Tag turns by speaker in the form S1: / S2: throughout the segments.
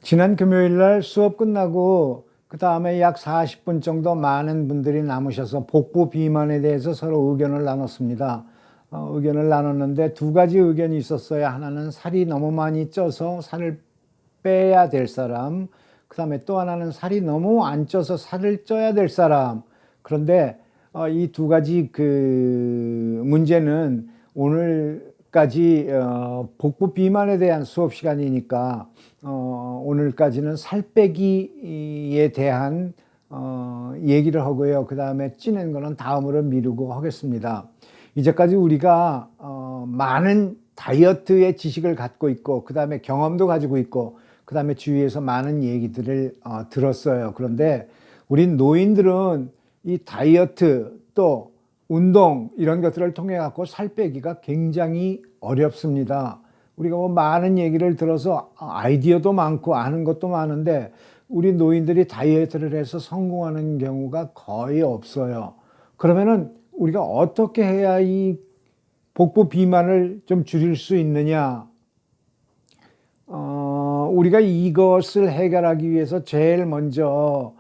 S1: 지난 금요일 날 수업 끝나고 그 다음에 약 40분 정도 많은 분들이 남으셔서 복부 비만에 대해서 서로 의견을 나눴습니다. 의견을 나눴는데 두 가지 의견이 있었어요. 하나는 살이 너무 많이 쪄서 살을 빼야 될 사람, 그 다음에 또 하나는 살이 너무 안 쪄서 살을 쪄야 될 사람. 그런데 이 두 가지 그 문제는 오늘까지 복부 비만에 대한 수업 시간이니까 오늘까지는 살 빼기에 대한 얘기를 하고요. 그 다음에 찌는 거는 다음으로 미루고 하겠습니다. 이제까지 우리가 많은 다이어트의 지식을 갖고 있고, 그 다음에 경험도 가지고 있고, 그 다음에 주위에서 많은 얘기들을 들었어요. 그런데 우리 노인들은 이 다이어트 또 운동 이런 것들을 통해 갖고 살 빼기가 굉장히 어렵습니다. 우리가 뭐 많은 얘기를 들어서 아이디어도 많고 아는 것도 많은데 우리 노인들이 다이어트를 해서 성공하는 경우가 거의 없어요. 그러면은 우리가 어떻게 해야 이 복부 비만을 좀 줄일 수 있느냐? 우리가 이것을 해결하기 위해서 제일 먼저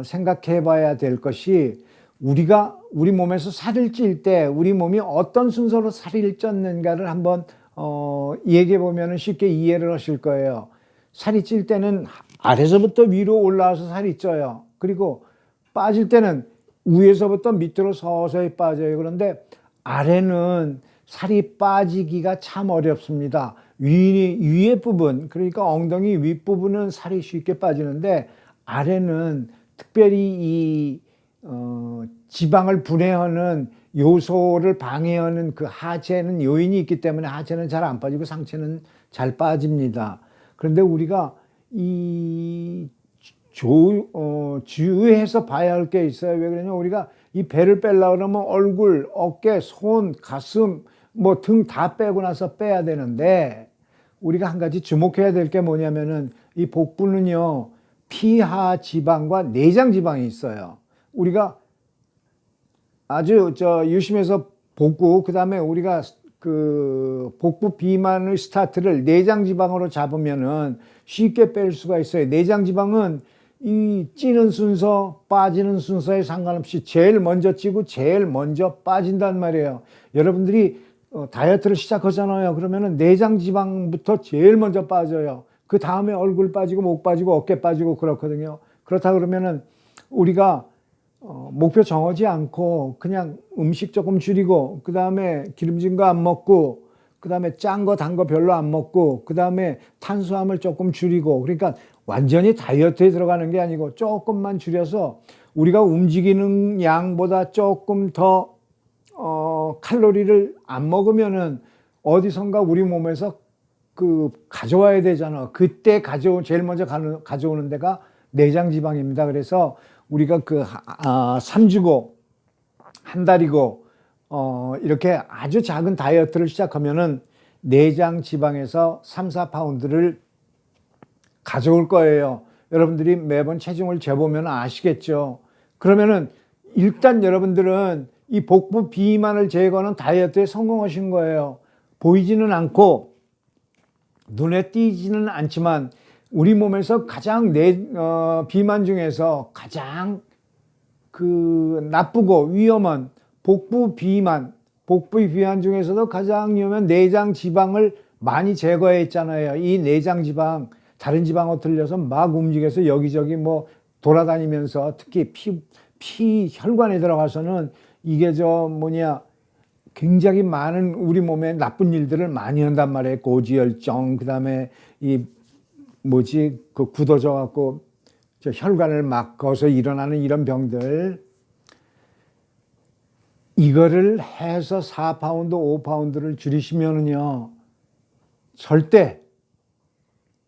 S1: 생각해 봐야 될 것이, 우리가 우리 몸에서 살을 찔 때 우리 몸이 어떤 순서로 살을 쪘는가를 한번 얘기해 보면 쉽게 이해를 하실 거예요. 살이 찔 때는 아래서부터 위로 올라와서 살이 쪄요. 그리고 빠질 때는 위에서부터 밑으로 서서히 빠져요. 그런데 아래는 살이 빠지기가 참 어렵습니다. 위의 부분, 그러니까 엉덩이 윗부분은 살이 쉽게 빠지는데 아래는 특별히 이 지방을 분해하는 요소를 방해하는 그 하체는 요인이 있기 때문에 하체는 잘 안 빠지고 상체는 잘 빠집니다. 그런데 우리가 이 주의해서 봐야 할 게 있어요. 왜 그러냐면 우리가 이 배를 빼려고 그러면 얼굴, 어깨, 손, 가슴, 뭐 등 다 빼고 나서 빼야 되는데, 우리가 한 가지 주목해야 될 게 뭐냐면은 이 복부는요, 피하 지방과 내장 지방이 있어요. 우리가 아주 유심해서 보고, 그 다음에 우리가 그 복부 비만의 스타트를 내장 지방으로 잡으면은 쉽게 뺄 수가 있어요. 내장 지방은 이 찌는 순서, 빠지는 순서에 상관없이 제일 먼저 찌고 제일 먼저 빠진단 말이에요. 여러분들이 다이어트를 시작하잖아요. 그러면은 내장 지방부터 제일 먼저 빠져요. 그 다음에 얼굴 빠지고 목 빠지고 어깨 빠지고 그렇거든요. 그렇다 그러면은 우리가 목표 정하지 않고 그냥 음식 조금 줄이고, 그 다음에 기름진 거 안 먹고, 그 다음에 짠 거 단 거 별로 안 먹고, 그 다음에 탄수화물 조금 줄이고, 그러니까 완전히 다이어트에 들어가는 게 아니고 조금만 줄여서 우리가 움직이는 양보다 조금 더 칼로리를 안 먹으면은 어디선가 우리 몸에서 그 가져와야 되잖아. 그때 제일 먼저 가져오는 데가 내장 지방입니다. 그래서 우리가 그 3주고 한 달이고 이렇게 아주 작은 다이어트를 시작하면은 내장 지방에서 3, 4파운드를 가져올 거예요. 여러분들이 매번 체중을 재보면 아시겠죠. 그러면은 일단 여러분들은 이 복부 비만을 제거하는 다이어트에 성공하신 거예요. 보이지는 않고 눈에 띄지는 않지만 우리 몸에서 가장 비만 중에서 가장 그 나쁘고 위험한 복부 비만 중에서도 가장 위험한 내장 지방을 많이 제거했잖아요. 이 내장 지방, 다른 지방하고 틀려서 막 움직여서 여기저기 뭐 돌아다니면서 특히 혈관에 들어가서는 이게 굉장히 많은 우리 몸에 나쁜 일들을 많이 한단 말이에요. 고지혈증, 그 다음에 그 굳어져 갖고 혈관을 막아서 일어나는 이런 병들. 이거를 해서 4파운드, 5파운드를 줄이시면은요, 절대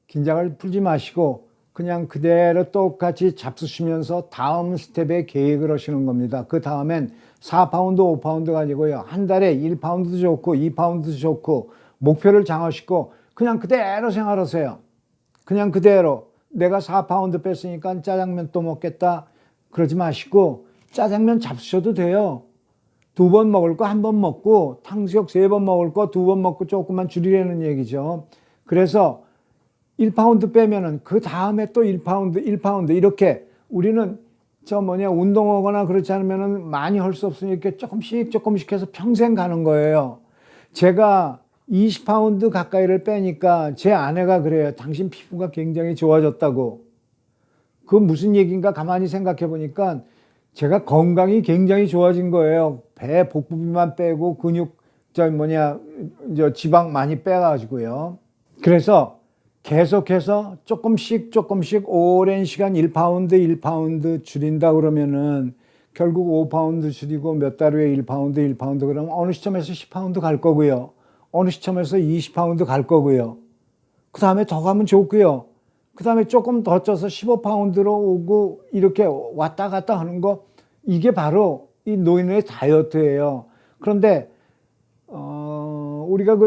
S1: 긴장을 풀지 마시고 그냥 그대로 똑같이 잡수시면서 다음 스텝에 계획을 하시는 겁니다. 그 다음엔 4파운드, 5파운드 가지고요, 한 달에 1파운드도 좋고 2파운드도 좋고 목표를 정하시고 그냥 그대로 생활하세요. 그냥 그대로 내가 4파운드 뺐으니까 짜장면 또 먹겠다 그러지 마시고 짜장면 잡수셔도 돼요. 2번 먹을 거 1번 먹고, 탕수육 3번 먹을 거 2번 먹고 조금만 줄이려는 얘기죠. 그래서 1파운드 빼면은 그 다음에 또 1파운드, 1파운드 이렇게 우리는 운동하거나 그렇지 않으면은 많이 할 수 없으니 이렇게 조금씩 해서 평생 가는 거예요. 제가 20파운드 가까이를 빼니까 제 아내가 그래요. 당신 피부가 굉장히 좋아졌다고. 그 무슨 얘기인가 가만히 생각해 보니까 제가 건강이 굉장히 좋아진 거예요. 배 복부 비만 빼고 근육 지방 많이 빼가지고요. 그래서 계속해서 조금씩 오랜 시간 1파운드 줄인다 그러면은 결국 5파운드 줄이고 몇 달 후에 1파운드 그러면 어느 시점에서 10파운드 갈 거고요. 어느 시점에서 20파운드 갈 거고요. 그 다음에 더 가면 좋고요. 그 다음에 조금 더 쪄서 15파운드로 오고 이렇게 왔다 갔다 하는 거, 이게 바로 이 노인의 다이어트예요. 그런데 우리가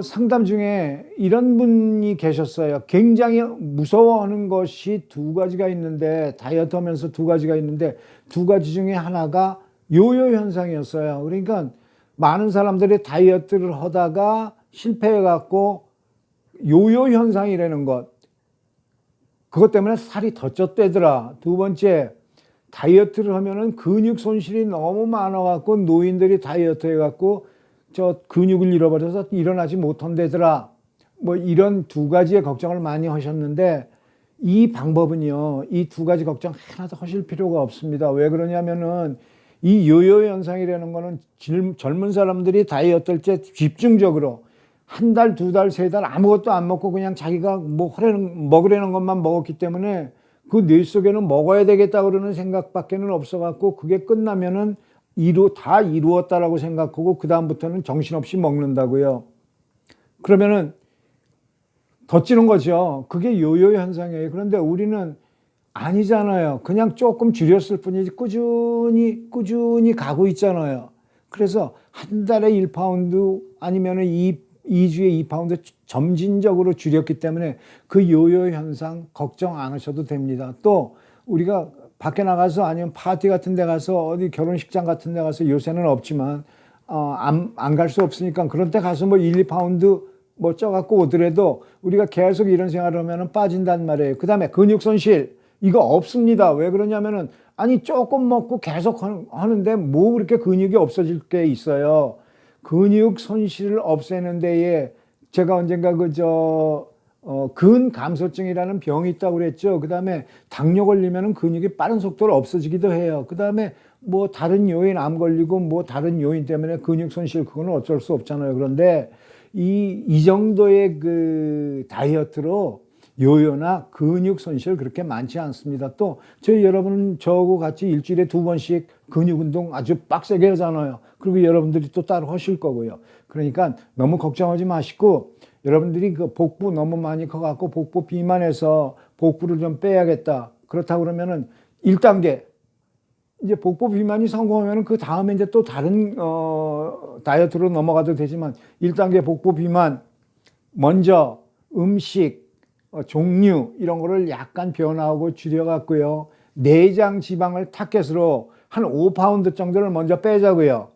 S1: 상담 중에 이런 분이 계셨어요. 굉장히 무서워하는 것이 두 가지가 있는데, 다이어트 하면서 두 가지가 있는데, 두 가지 중에 하나가 요요 현상이었어요. 그러니까 많은 사람들이 다이어트를 하다가 실패해갖고 요요 현상이라는 것, 그것 때문에 살이 더 쪘대더라. 두 번째, 다이어트를 하면은 근육 손실이 너무 많아갖고 노인들이 다이어트 해갖고 근육을 잃어버려서 일어나지 못한다더라. 뭐 이런 두 가지의 걱정을 많이 하셨는데, 이 방법은요, 이 두 가지 걱정 하나도 하실 필요가 없습니다. 왜 그러냐면은 이 요요 현상이라는 거는 젊은 사람들이 다이어트 할 때 집중적으로 한 달, 두 달, 세 달 아무것도 안 먹고 그냥 자기가 먹으려는 것만 먹었기 때문에 그 뇌 속에는 먹어야 되겠다 그러는 생각밖에는 없어갖고 그게 끝나면은 다 이루었다라고 생각하고 그 다음부터는 정신없이 먹는다고요. 그러면은 더 찌는 거죠. 그게 요요 현상이에요. 그런데 우리는 아니잖아요. 그냥 조금 줄였을 뿐이지 꾸준히 가고 있잖아요. 그래서 한 달에 1파운드 아니면은 2주에 2파운드 점진적으로 줄였기 때문에 그 요요 현상 걱정 안 하셔도 됩니다. 또 우리가 밖에 나가서 아니면 파티 같은 데 가서 어디 결혼식장 같은 데 가서, 요새는 없지만 안 갈 수 없으니까 그런 데 가서 1, 2파운드 쪄갖고 오더라도 우리가 계속 이런 생활을 하면 빠진단 말이에요. 그 다음에 근육 손실, 이거 없습니다. 왜 그러냐면은 조금 먹고 계속 하는데 뭐 그렇게 근육이 없어질 게 있어요. 근육 손실을 없애는 데에 제가 언젠가 근감소증이라는 병이 있다고 그랬죠. 그 다음에 당뇨 걸리면 근육이 빠른 속도로 없어지기도 해요. 그 다음에 다른 요인, 암 걸리고 다른 요인 때문에 근육 손실, 그거는 어쩔 수 없잖아요. 그런데 이 정도의 그 다이어트로 요요나 근육 손실 그렇게 많지 않습니다. 또 여러분은 저하고 같이 일주일에 2번씩 근육 운동 아주 빡세게 하잖아요. 그리고 여러분들이 또 따로 하실 거고요. 그러니까 너무 걱정하지 마시고, 여러분들이 그 복부 너무 많이 커갖고 복부 비만해서 복부를 좀 빼야겠다. 그렇다 그러면은 1단계, 이제 복부 비만이 성공하면 그 다음에 이제 또 다른 다이어트로 넘어가도 되지만, 1단계 복부 비만, 먼저 음식 종류 이런 거를 약간 변화하고 줄여갖고요, 내장 지방을 타겟으로 한 5파운드 정도를 먼저 빼자고요.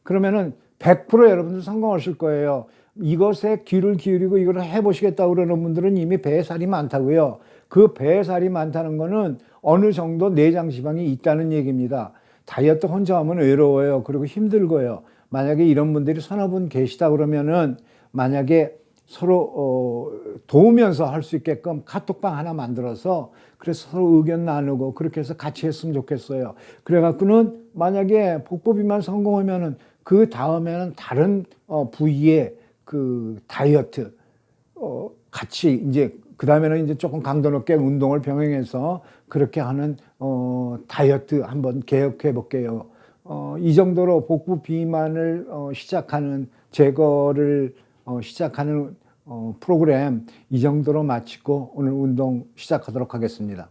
S1: 그러면은 100% 여러분들 성공하실 거예요. 이것에 귀를 기울이고 이걸 해보시겠다고 그러는 분들은 이미 배에 살이 많다고요. 그 배에 살이 많다는 거는 어느 정도 내장 지방이 있다는 얘기입니다. 다이어트 혼자 하면 외로워요. 그리고 힘들고요. 만약에 이런 분들이 서너 분 계시다 그러면은, 만약에 서로 도우면서 할 수 있게끔 카톡방 하나 만들어서 그래서 서로 의견 나누고 그렇게 해서 같이 했으면 좋겠어요. 그래갖고는 만약에 복부 비만 성공하면은 그 다음에는 다른 부위의 그 다이어트 같이 이제 그 다음에는 이제 조금 강도 높게 운동을 병행해서 그렇게 하는 다이어트 한번 계획해 볼게요. 이 정도로 복부 비만을 시작하는 제거를 시작하는 프로그램 이 정도로 마치고 오늘 운동 시작하도록 하겠습니다.